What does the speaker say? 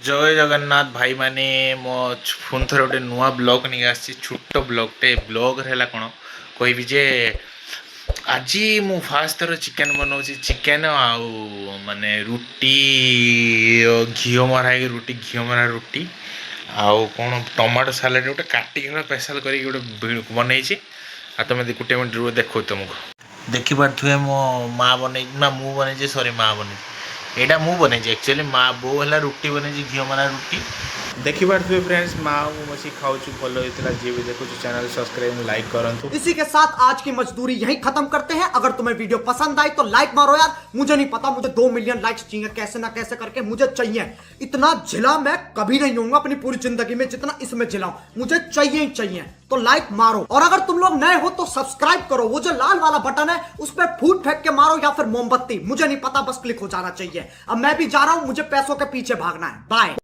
जय जगन्नाथ भाई माने मो पुणी थे गोटे नुआ ब्लग नहीं आसी छोट ब्लगटे ब्लग है कौन कहबी जे आज मु फास्ट थर चिकेन बनाऊँगी चिकेन आउ माने रुटी घी मरा है रुटी घी मरा रुटी आउ कौन टमाटो सालाड गोटे काटिक स्पेशल कर बनई आ तुम गोटे मिनट रू देखो तुमको देखी पारे मो माँ बन ना मु बन सॉरी माँ बन एटा मु बने एक्चुअली माँ बो है रुटी बने घी मरा रुटी देखी पारे फ्रेंड्स माँ मुझे खाऊ भल होता जी भी देखो चैनल सब्सक्राइब लाइक करूँ। इसी के साथ आज की मजदूरी यहीं खत्म करते हैं। अगर तुम्हें वीडियो पसंद आई तो लाइक मारो यार। मुझे नहीं पता, मुझे 2 मिलियन लाइक्स चाहिए, कैसे ना कैसे करके मुझे चाहिए। इतना झिला मैं कभी नहीं होऊंगा अपनी पूरी जिंदगी में जितना इसमें झिलाऊं, मुझे चाहिए ही चाहिए। तो लाइक मारो और अगर तुम लोग नए हो तो सब्सक्राइब करो। वो जो लाल वाला बटन है उस पर फूट फेंक के मारो या फिर मोमबत्ती, मुझे नहीं पता, बस क्लिक हो जाना चाहिए। अब मैं भी जा रहा हूं, मुझे पैसों के पीछे भागना है। बाय।